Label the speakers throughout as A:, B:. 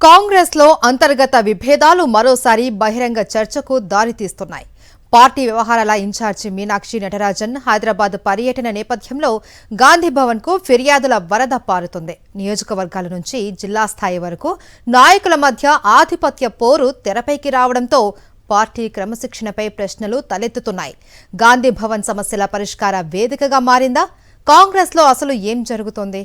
A: కాంగ్రెస్ లో అంతర్గత విభేదాలు మరోసారి బహిరంగ చర్చకు దారితీస్తున్నాయి. పార్టీ వ్యవహారాల ఇన్ఛార్జి మీనాక్షి నటరాజన్ హైదరాబాద్ పర్యటన నేపథ్యంలో గాంధీభవన్ కు ఫిర్యాదుల వరద పారుతుంది. నియోజకవర్గాల నుంచి జిల్లా స్థాయి వరకు నాయకుల మధ్య ఆధిపత్య పోరు తెరపైకి రావడంతో పార్టీ క్రమశిక్షణపై ప్రశ్నలు తలెత్తుతున్నాయి. గాంధీభవన్ సమస్యల పరిష్కార వేదికగా మారిందా? కాంగ్రెస్ లో అసలు ఏం జరుగుతోంది?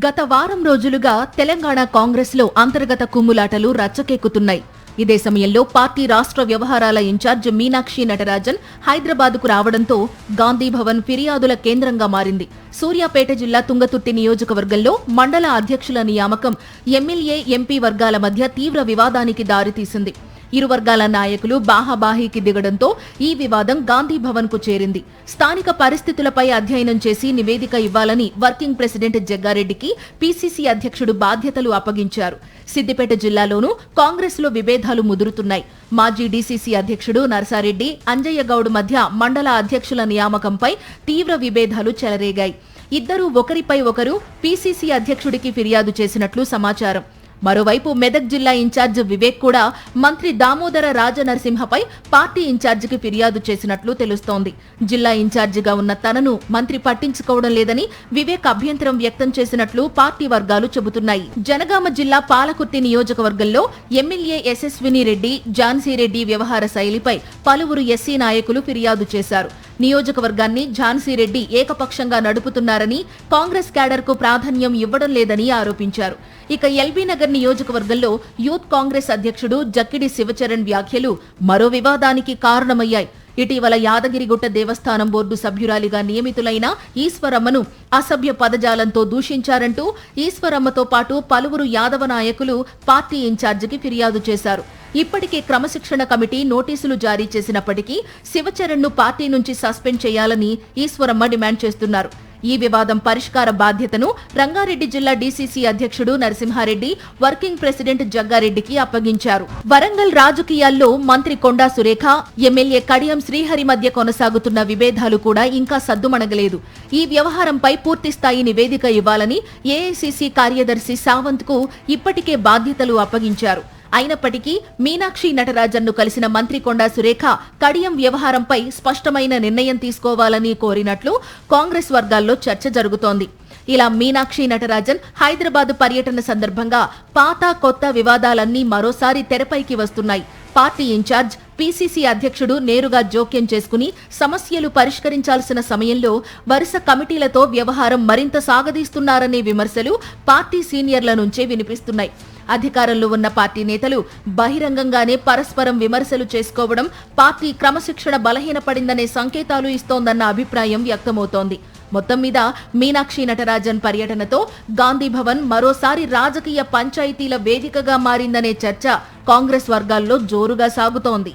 B: గత వారం రోజులుగా తెలంగాణ కాంగ్రెస్ లో అంతర్గత కుమ్ములాటలు రచ్చకెక్కుతున్నాయి. ఇదే సమయంలో పార్టీ రాష్ట్ర వ్యవహారాల ఇన్ఛార్జ్ మీనాక్షి నటరాజన్ హైదరాబాద్ కు రావడంతో గాంధీభవన్ ఫిర్యాదుల కేంద్రంగా మారింది. సూర్యాపేట జిల్లా తుంగతుర్తి నియోజకవర్గంలో మండల అధ్యక్షుల నియామకం ఎమ్మెల్యే, ఎంపీ వర్గాల మధ్య తీవ్ర వివాదానికి దారితీసింది. ఇరు వర్గాల నాయకులు బాహాబాహీకి దిగడంతో ఈ వివాదం గాంధీభవన్ కు చేరింది. స్థానిక పరిస్థితులపై అధ్యయనం చేసి నివేదిక ఇవ్వాలని వర్కింగ్ ప్రెసిడెంట్ జగ్గారెడ్డికి పీసీసీ అధ్యక్షుడు బాధ్యతలు అప్పగించారు. సిద్దిపేట జిల్లాలోనూ కాంగ్రెస్ లో విభేదాలు ముదురుతున్నాయి. మాజీ డీసీసీ అధ్యక్షుడు నర్సారెడ్డి, అంజయ్య గౌడ్ మధ్య మండల అధ్యక్షుల నియామకంపై తీవ్ర విభేదాలు చెలరేగాయి. ఇద్దరూ ఒకరిపై ఒకరు పీసీసీ అధ్యక్షుడికి ఫిర్యాదు చేసినట్లు సమాచారం. మరోవైపు మెదక్ జిల్లా ఇన్ఛార్జ్ వివేక్ కూడా మంత్రి దామోదర రాజనరసింహపై పార్టీ ఇన్ఛార్జికి ఫిర్యాదు చేసినట్లు తెలుస్తోంది. జిల్లా ఇన్ఛార్జిగా ఉన్న తనను మంత్రి పట్టించుకోవడం లేదని వివేక్ అభ్యంతరం వ్యక్తం చేసినట్లు పార్టీ వర్గాలు చెబుతున్నాయి. జనగామ జిల్లా పాలకుర్తి నియోజకవర్గంలో ఎమ్మెల్యే యశస్విని రెడ్డి, ఝాన్సీరెడ్డి వ్యవహార శైలిపై పలువురు ఎస్సీ నాయకులు ఫిర్యాదు చేశారు. నియోజకవర్గాన్ని ఝాన్సీరెడ్డి ఏకపక్షంగా నడుపుతున్నారని, కాంగ్రెస్ క్యాడర్కు ప్రాధాన్యం ఇవ్వడం లేదని ఆరోపించారు. ఇక ఎల్బీనగర్ నియోజకవర్గంలో యూత్ కాంగ్రెస్ అధ్యక్షుడు జక్కిడి శివచరణ్ వ్యాఖ్యలు మరో వివాదానికి కారణమయ్యాయి. ఇటీవల యాదగిరిగుట్ట దేవస్థానం బోర్డు సభ్యురాలిగా నియమితులైన ఈశ్వరమ్మను అసభ్య పదజాలంతో దూషించారంటూ ఈశ్వరమ్మతో పాటు పలువురు యాదవ నాయకులు పార్టీ ఇన్ఛార్జికి ఫిర్యాదు చేశారు. ఇప్పటికే క్రమశిక్షణ కమిటీ నోటీసులు జారీ చేసినప్పటికీ శివచరణ్ను పార్టీ నుంచి సస్పెండ్ చేయాలని ఈశ్వరమ్మ డిమాండ్ చేస్తున్నారు. ఈ వివాదం పరిష్కార బాధ్యతను రంగారెడ్డి జిల్లా డీసీసీ అధ్యక్షుడు నరసింహారెడ్డి, వర్కింగ్ ప్రెసిడెంట్ జగ్గారెడ్డికి అప్పగించారు. వరంగల్ రాజకీయాల్లో మంత్రి కొండా సురేఖ, ఎమ్మెల్యే కడియం శ్రీహరి మధ్య కొనసాగుతున్న విభేదాలు కూడా ఇంకా సద్దుమణగలేదు. ఈ వ్యవహారంపై పూర్తిస్థాయి నివేదిక ఇవ్వాలని ఏఐసీసీ కార్యదర్శి సావంత్ కు ఇప్పటికే బాధ్యతలు అప్పగించారు. అయినప్పటికీ మీనాక్షి నటరాజన్ను కలిసిన మంత్రి కొండా సురేఖ కడియం వ్యవహారంపై స్పష్టమైన నిర్ణయం తీసుకోవాలని కోరినట్లు కాంగ్రెస్ వర్గాల్లో చర్చ జరుగుతోంది. ఇలా మీనాక్షి నటరాజన్ హైదరాబాద్ పర్యటన సందర్భంగా పాత కొత్త వివాదాలన్నీ మరోసారి తెరపైకి వస్తున్నాయి. పార్టీ ఇన్ఛార్జ్, పీసీసీ అధ్యక్షుడు నేరుగా జోక్యం చేసుకుని సమస్యలు పరిష్కరించాల్సిన సమయంలో వరుస కమిటీలతో వ్యవహారం మరింత సాగదీస్తున్నారనే విమర్శలు పార్టీ సీనియర్ల నుంచే వినిపిస్తున్నాయి. అధికారంలో ఉన్న పార్టీ నేతలు బహిరంగంగానే పరస్పరం విమర్శలు చేసుకోవడం పార్టీ క్రమశిక్షణ బలహీనపడిందనే సంకేతాలు ఇస్తోందన్న అభిప్రాయం వ్యక్తమవుతోంది. మొత్తం మీద మీనాక్షి నటరాజన్ పర్యటనతో గాంధీభవన్ మరోసారి రాజకీయ పంచాయతీల వేదికగా మారిందనే చర్చ కాంగ్రెస్ వర్గాల్లో జోరుగా సాగుతోంది.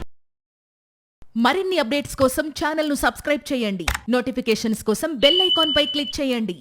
B: మరిన్ని అప్డేట్స్ కోసం ఛానల్ను సబ్స్క్రైబ్ చేయండి. నోటిఫికేషన్స్ కోసం బెల్ ఐకాన్ పై క్లిక్ చేయండి.